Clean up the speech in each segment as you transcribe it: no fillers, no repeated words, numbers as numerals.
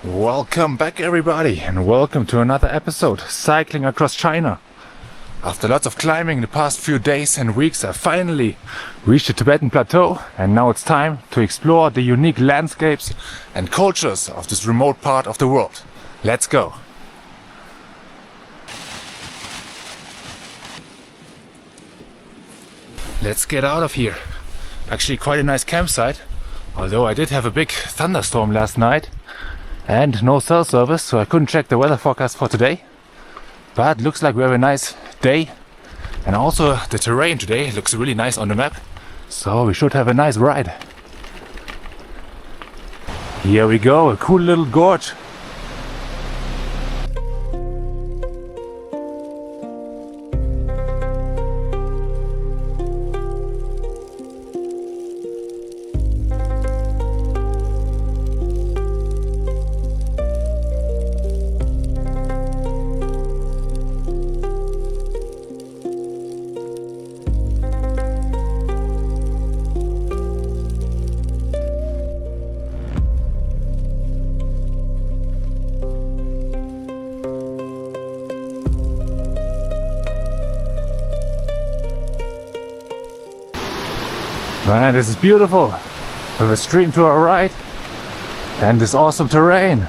Welcome back everybody and welcome to another episode cycling across China. After lots of climbing the past few days and weeks, I finally reached the Tibetan plateau, and now it's time to explore the unique landscapes and cultures of this remote part of the world. Let's go! Let's get out of here. Actually quite a nice campsite, although I did have a big thunderstorm last night and no cell service, so I couldn't check the weather forecast for today. But looks like we have a nice day, and also the terrain today looks really nice on the map, so we should have a nice ride. Here we go, a cool little gorge. Man, this is beautiful, with a stream to our right and this awesome terrain.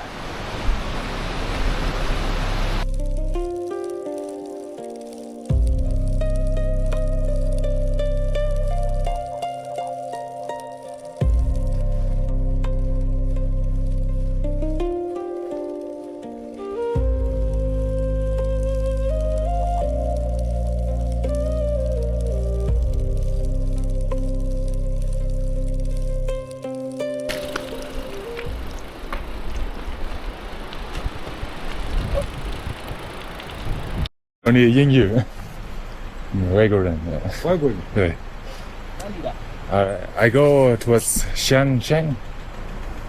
Only 英语，外国人，外国人。对。哪里的？ I go towards Sheng,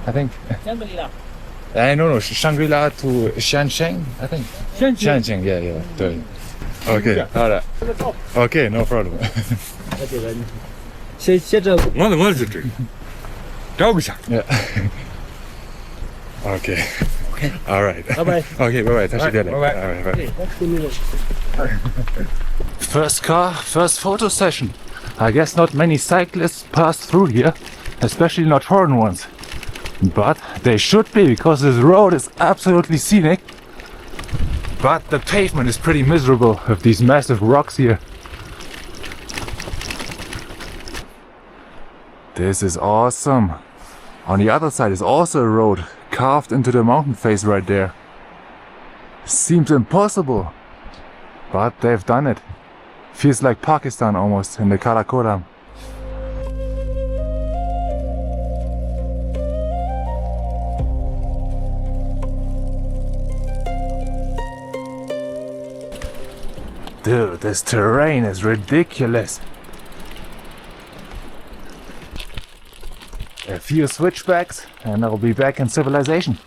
I think. 香格里拉。No, Shangri-La to Sheng, I think. Sheng, yeah, 对。Okay, 好的。Okay, no problem. 这个，写着我是这个，照顾一下。Yeah. Okay. All right. Bye-bye. Okay, bye-bye. Touch you later. Bye-bye. All right, bye. Okay, First car, first photo session. I guess not many cyclists pass through here, especially not foreign ones. But they should be, because this road is absolutely scenic. But the pavement is pretty miserable with these massive rocks here. This is awesome. On the other side is also a road carved into the mountain face right there. Seems impossible, but they've done it. Feels like Pakistan almost, in the Karakoram. Dude, this terrain is ridiculous. A few switchbacks and I'll be back in civilization.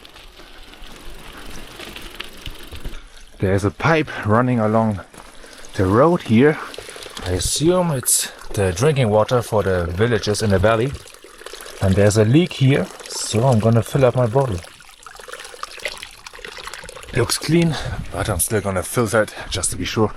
There's a pipe running along the road here. I assume it's the drinking water for the villagers in the valley. And there's a leak here, so I'm gonna fill up my bottle. Looks clean, but I'm still gonna filter it just to be sure.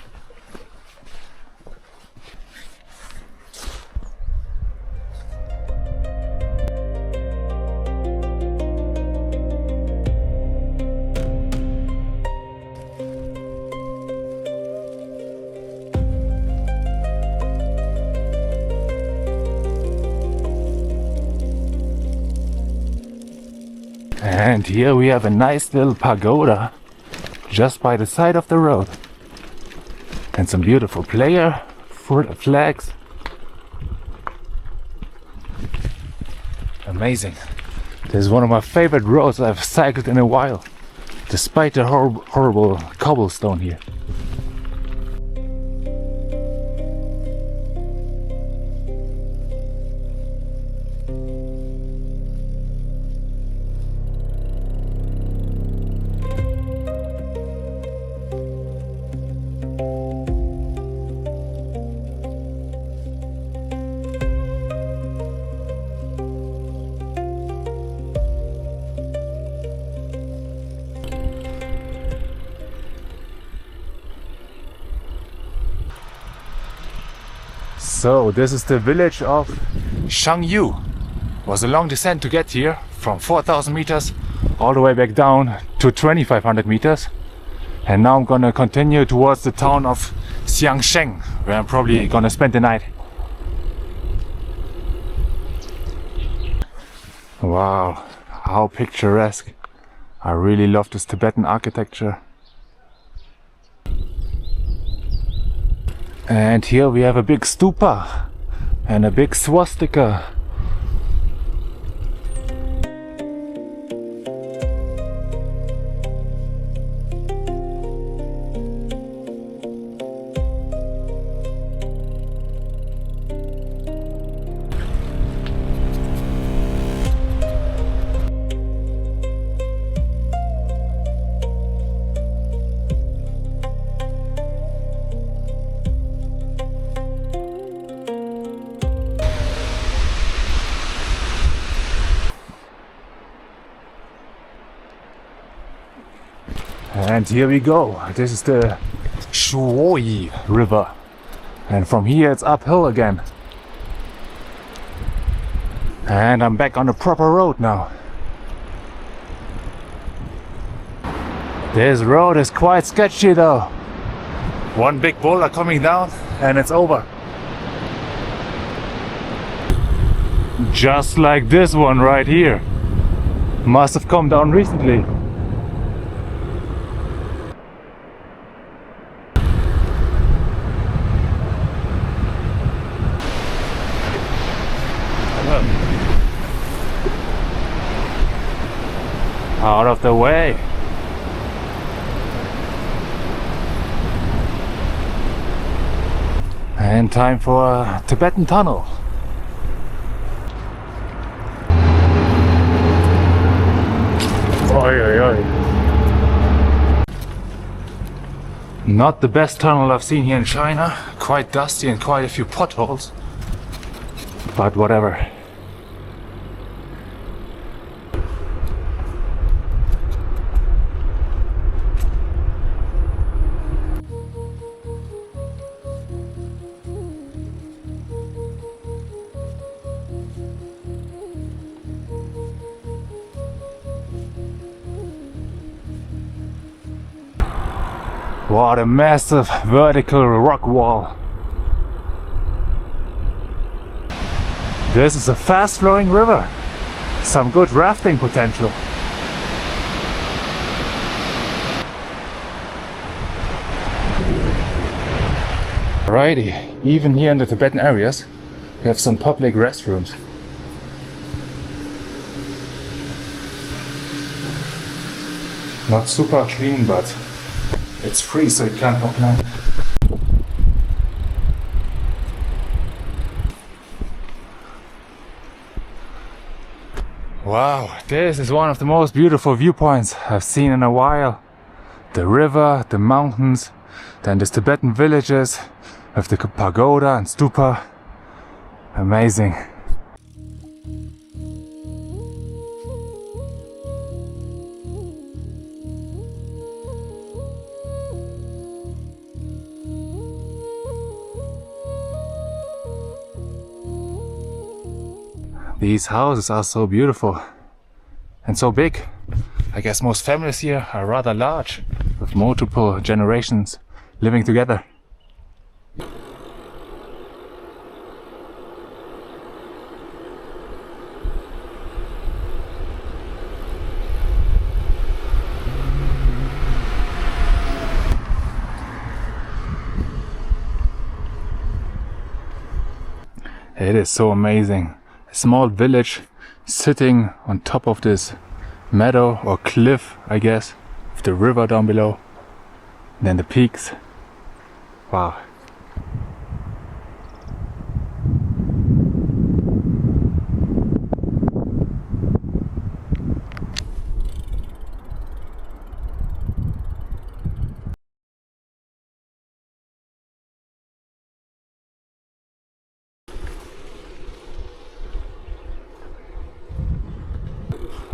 And here we have a nice little pagoda just by the side of the road. And some beautiful player flags. Amazing. This is one of my favorite roads I've cycled in a while, despite the horrible cobblestone here. So this is the village of Sheng. It was a long descent to get here from 4,000 meters all the way back down to 2,500 meters. And now I'm gonna continue towards the town of Xiang, where I'm probably gonna spend the night. Wow, how picturesque. I really love this Tibetan architecture. And here we have a big stupa and a big swastika. And here we go. This is the Shuoi River. And from here it's uphill again. And I'm back on the proper road now. This road is quite sketchy though. One big boulder coming down and it's over. Just like this one right here. Must have come down recently. Out of the way. And time for a Tibetan tunnel. Oi, oi, oi. Not the best tunnel I've seen here in China. Quite dusty and quite a few potholes. But whatever. What a massive vertical rock wall. This is a fast flowing river. Some good rafting potential. Alrighty, even here in the Tibetan areas we have some public restrooms. Not super clean, but it's free, so you can't complain. Wow, this is one of the most beautiful viewpoints I've seen in a while. The river, the mountains, then the Tibetan villages with the pagoda and stupa. Amazing. These houses are so beautiful and so big. I guess most families here are rather large, with multiple generations living together. It is so amazing. A small village sitting on top of this meadow or cliff, I guess, with the river down below, and then the peaks. Wow.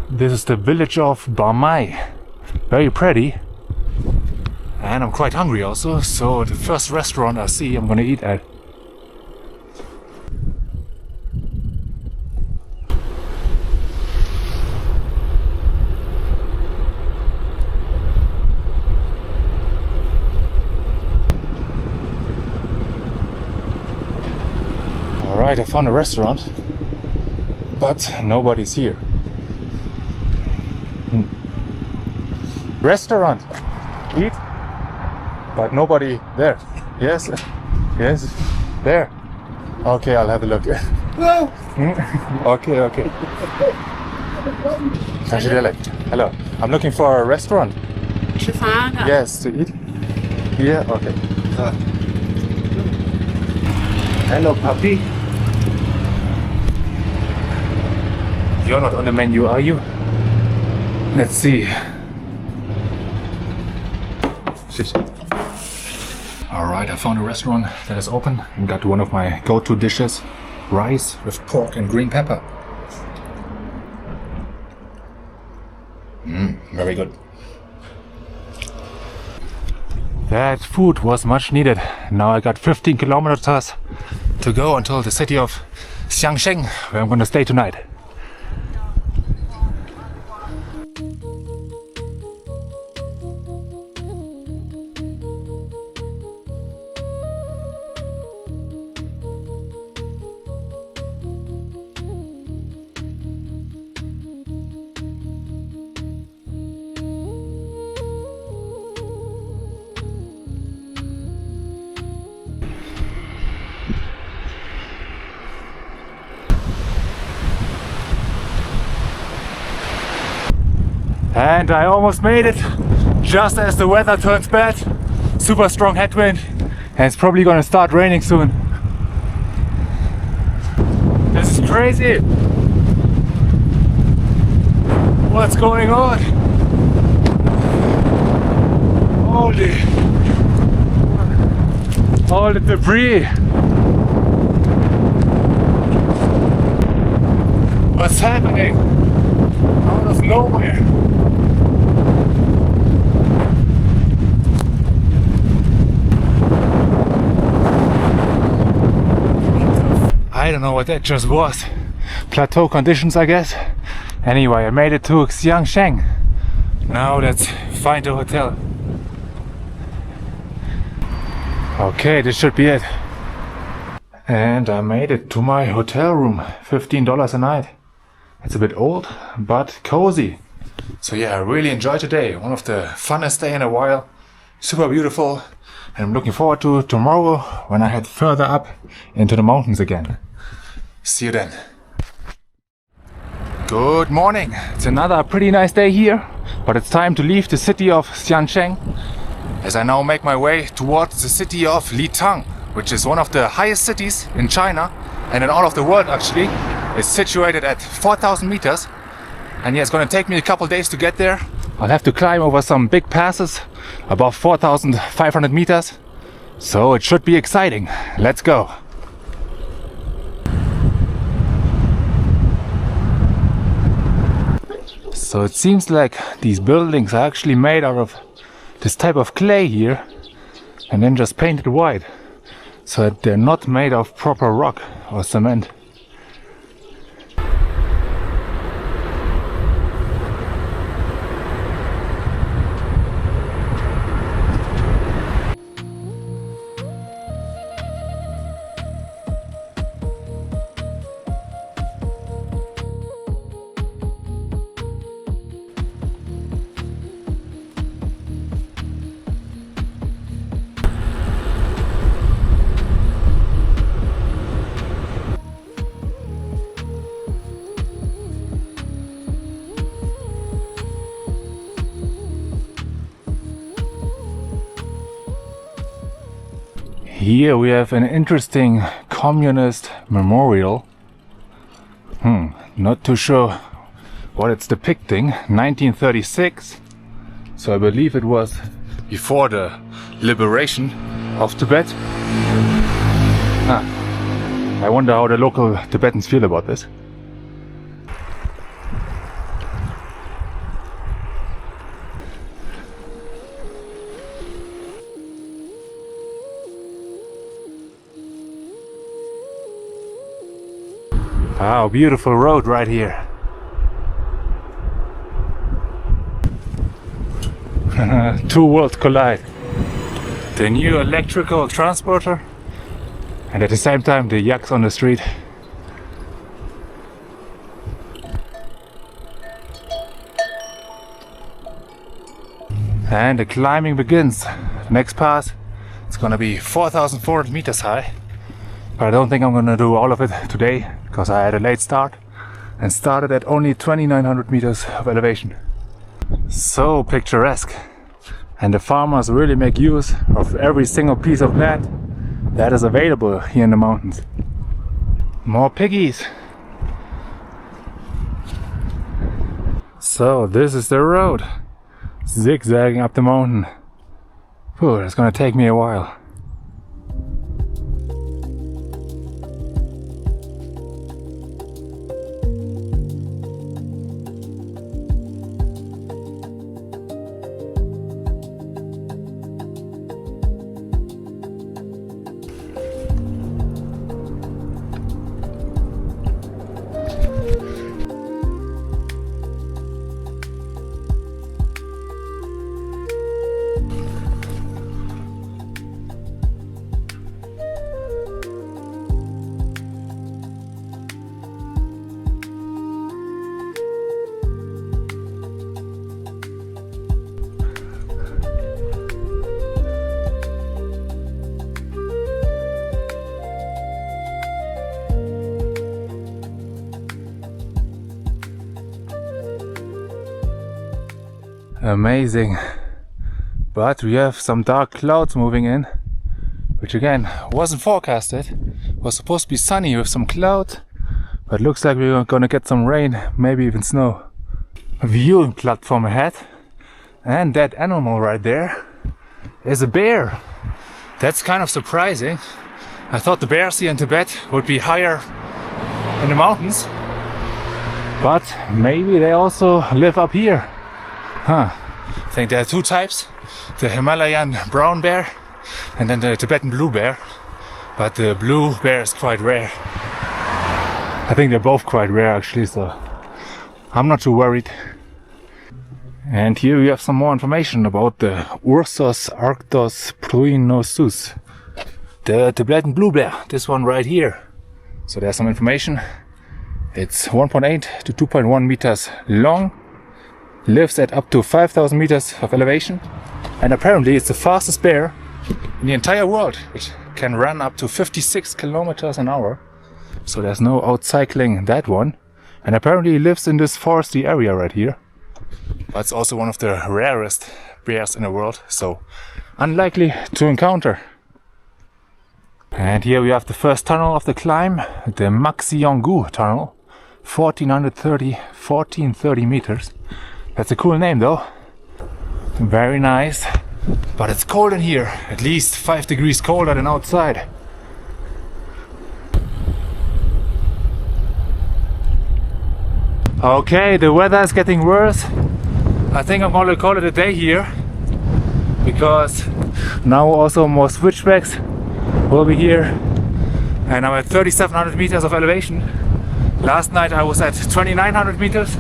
This is the village of Barmai. Very pretty. And I'm quite hungry also, so the first restaurant I see I'm gonna eat at. Alright, I found a restaurant, but nobody's here. Restaurant, eat, but nobody there. Yes, yes, there. Okay, I'll have a look. Okay. Hello, I'm looking for a restaurant. 吃饭的。 Yes, to eat. Yeah, okay. Hello, puppy. You're not on the menu, are you? Let's see. Alright, I found a restaurant that is open and got one of my go-to dishes, rice with pork and green pepper. Very good. That food was much needed. Now I got 15 kilometers to go until the city of Xiang, where I'm gonna stay tonight. And I almost made it, just as the weather turns bad. Super strong headwind, and it's probably gonna start raining soon. This is crazy. What's going on? Holy! All the debris. What's happening? Out of nowhere. I don't know what that just was. Plateau conditions, I guess. Anyway, I made it to Xiang. Now let's find a hotel. Okay, this should be it. And I made it to my hotel room. $15 a night. It's a bit old, but cozy. So yeah, I really enjoyed today. One of the funnest day in a while. Super beautiful. And I'm looking forward to tomorrow when I head further up into the mountains again. See you then. Good morning. It's another pretty nice day here, but it's time to leave the city of Xiang as I now make my way towards the city of Litang, which is one of the highest cities in China and in all of the world actually. It's situated at 4,000 meters, and yeah, it's gonna take me a couple days to get there. I'll have to climb over some big passes above 4,500 meters, so it should be exciting. Let's go. So it seems like these buildings are actually made out of this type of clay here and then just painted white, so that they're not made of proper rock or cement. Here we have an interesting communist memorial. Not too sure what it's depicting. 1936. So I believe it was before the liberation of Tibet. I wonder how the local Tibetans feel about this. Wow, beautiful road right here. Two worlds collide. The new electrical transporter and at the same time the yaks on the street. And the climbing begins. The next pass, it's gonna be 4,400 meters high. But I don't think I'm gonna do all of it today because I had a late start and started at only 2,900 meters of elevation. So picturesque. And the farmers really make use of every single piece of land that is available here in the mountains. More piggies. So this is the road, zigzagging up the mountain. Whew, it's gonna take me a while. Amazing, but we have some dark clouds moving in, which again wasn't forecasted. It was supposed to be sunny with some cloud, but looks like we're gonna get some rain, maybe even snow. A viewing platform ahead, and that animal right there is a bear. That's kind of surprising. I thought the bears here in Tibet would be higher in the mountains, but maybe they also live up here. Huh. I think there are two types, the Himalayan brown bear and then the Tibetan blue bear, but the blue bear is quite rare. I think they're both quite rare actually, so I'm not too worried. And here we have some more information about the Ursus arctos pruinosus, the Tibetan blue bear, this one right here. So there's some information. It's 1.8 to 2.1 meters long. Lives at up to 5,000 meters of elevation, and apparently it's the fastest bear in the entire world. It can run up to 56 kilometers an hour, so there's no outcycling that one. And apparently it lives in this foresty area right here. But it's also one of the rarest bears in the world, so unlikely to encounter. And here we have the first tunnel of the climb, the Xiang tunnel, 1430 meters. That's a cool name though. Very nice. But it's cold in here, at least 5 degrees colder than outside. Okay, the weather is getting worse. I think I'm gonna call it a day here, because now also more switchbacks will be here. And I'm at 3,700 meters of elevation. Last night I was at 2,900 meters.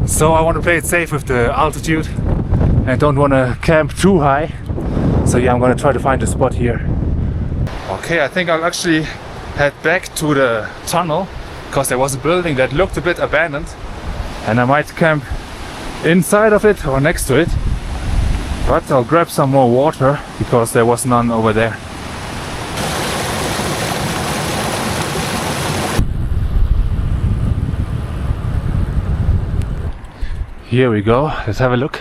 So I want to play it safe with the altitude and don't want to camp too high. So yeah, I'm going to try to find a spot here. Okay, I think I'll actually head back to the tunnel because there was a building that looked a bit abandoned and I might camp inside of it or next to it. But I'll grab some more water because there was none over there. Here we go, let's have a look.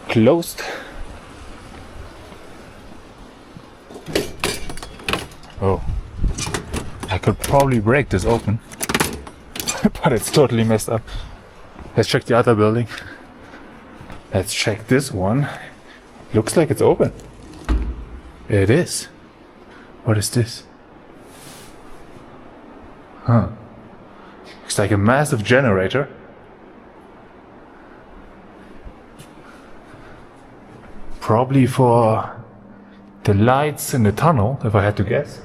Closed. Oh, I could probably break this open, but it's totally messed up. Let's check the other building. Let's check this one. Looks like it's open. It is. What is this? Huh. Looks like a massive generator. Probably for the lights in the tunnel, if I had to guess.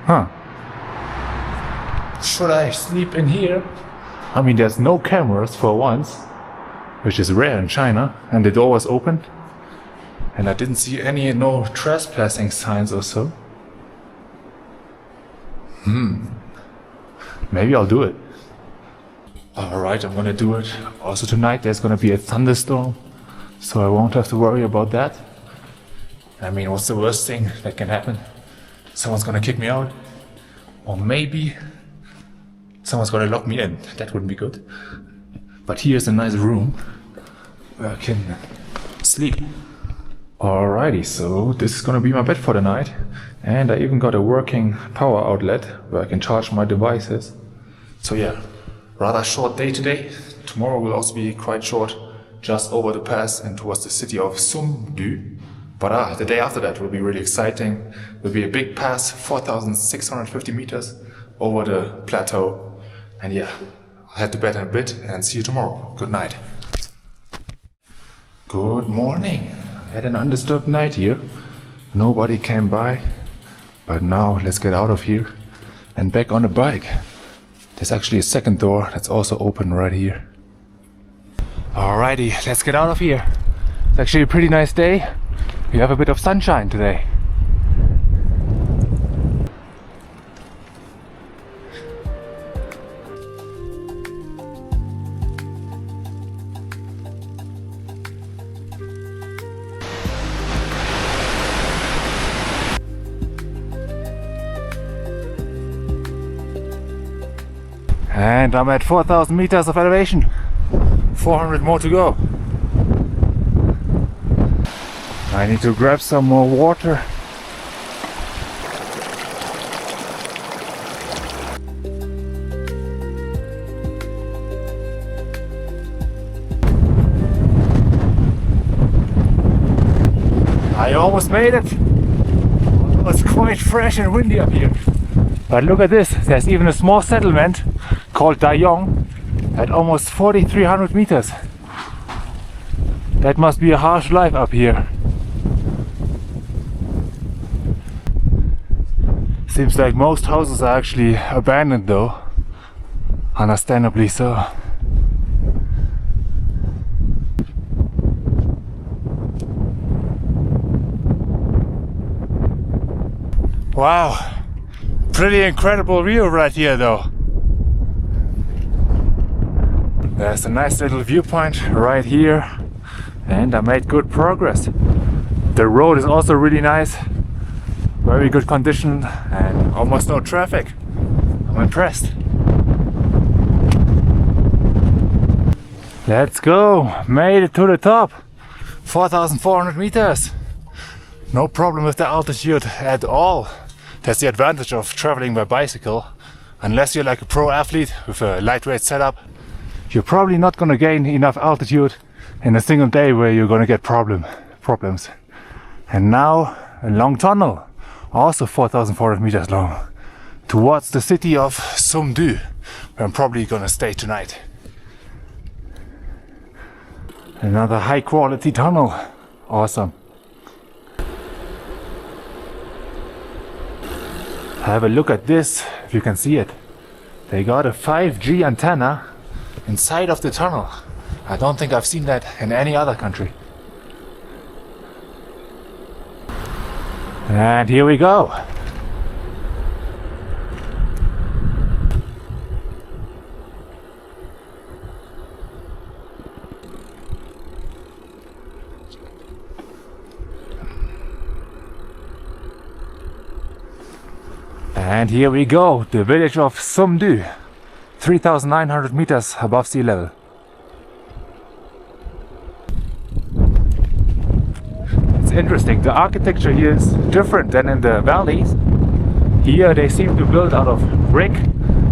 Huh. Should I sleep in here? I mean, there's no cameras for once, which is rare in China, and the door was open. And I didn't see no trespassing signs or so. Maybe I'll do it. Alright, I'm gonna do it. Also tonight there's gonna be a thunderstorm, so I won't have to worry about that. I mean, what's the worst thing that can happen? Someone's gonna kick me out. Or maybe someone's gonna lock me in. That wouldn't be good. But here's a nice room where I can sleep. Alrighty, so this is gonna be my bed for the night. And I even got a working power outlet where I can charge my devices. So yeah, rather short day today. Tomorrow will also be quite short, just over the pass and towards the city of Sumdu. But the day after that will be really exciting. It will be a big pass, 4,650 meters over the plateau. And yeah, I'll head to bed in a bit and see you tomorrow. Good night. Good morning. I had an undisturbed night here. Nobody came by. But now let's get out of here and back on the bike. There's actually a second door that's also open right here. Alrighty, let's get out of here. It's actually a pretty nice day. We have a bit of sunshine today. And I'm at 4,000 meters of elevation. 400 more to go. I need to grab some more water. I almost made it. It's quite fresh and windy up here. But look at this, there's even a small settlement called Dayong at almost 4,300 meters. That must be a harsh life up here. Seems like most houses are actually abandoned though. Understandably so. Wow, pretty incredible view right here though. There's a nice little viewpoint right here and I made good progress. The road is also really nice. Very good condition and almost no traffic. I'm impressed. Let's go! Made it to the top! 4,400 meters! No problem with the altitude at all. That's the advantage of traveling by bicycle. Unless you're like a pro athlete with a lightweight setup, you're probably not gonna gain enough altitude in a single day where you're gonna get problems. And now a long tunnel. Also 4,400 meters long, towards the city of Sumdu, where I'm probably gonna stay tonight. Another high quality tunnel. Awesome. Have a look at this, if you can see it. They got a 5G antenna inside of the tunnel. I don't think I've seen that in any other country. And here we go. And here we go, the village of Sumdu, 3,900 meters above sea level. It's interesting, the architecture here is different than in the valleys. Here they seem to build out of brick,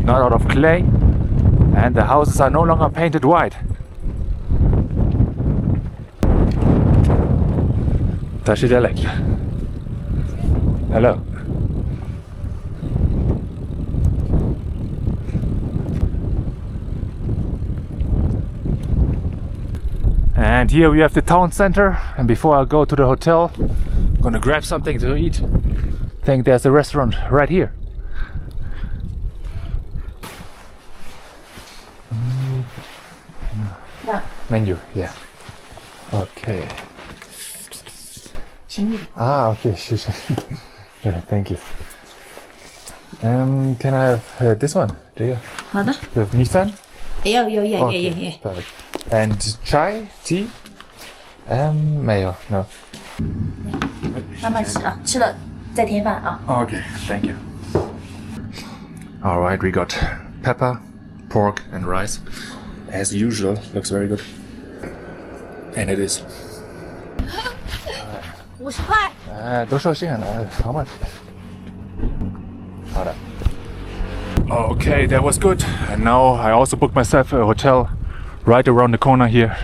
not out of clay, and the houses are no longer painted white. Tashidelek. Hello. And here we have the town center, and before I go to the hotel, I'm gonna grab something to eat. I think there's a restaurant right here. Menu, yeah. Okay. Okay, yeah, thank you. Can I have this one? Do you? 好的。 You have Nissan? Okay, perfect. And chai, tea? 没有, no. 慢慢吃啊，吃了再添饭啊。 Okay, thank you. Alright, we got pepper, pork and rice. As usual, looks very good. And it is. 50块。都受限了, how much? Hold up. Okay, that was good. And now I also booked myself a hotel right around the corner here.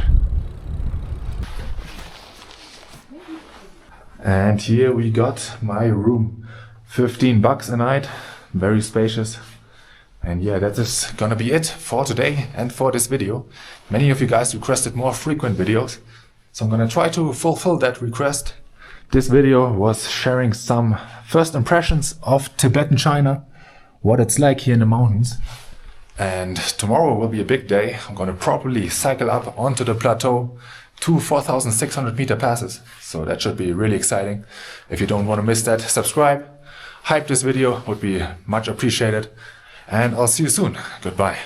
And here we got my room. $15 a night. Very spacious. And yeah, that is gonna be it for today and for this video. Many of you guys requested more frequent videos, so I'm gonna try to fulfill that request. This video was sharing some first impressions of Tibetan China, what it's like here in the mountains. And tomorrow will be a big day. I'm gonna properly cycle up onto the plateau, 2 4,600 meter passes. So that should be really exciting. If you don't want to miss that, subscribe, hype this video, would be much appreciated. And I'll see you soon. Goodbye.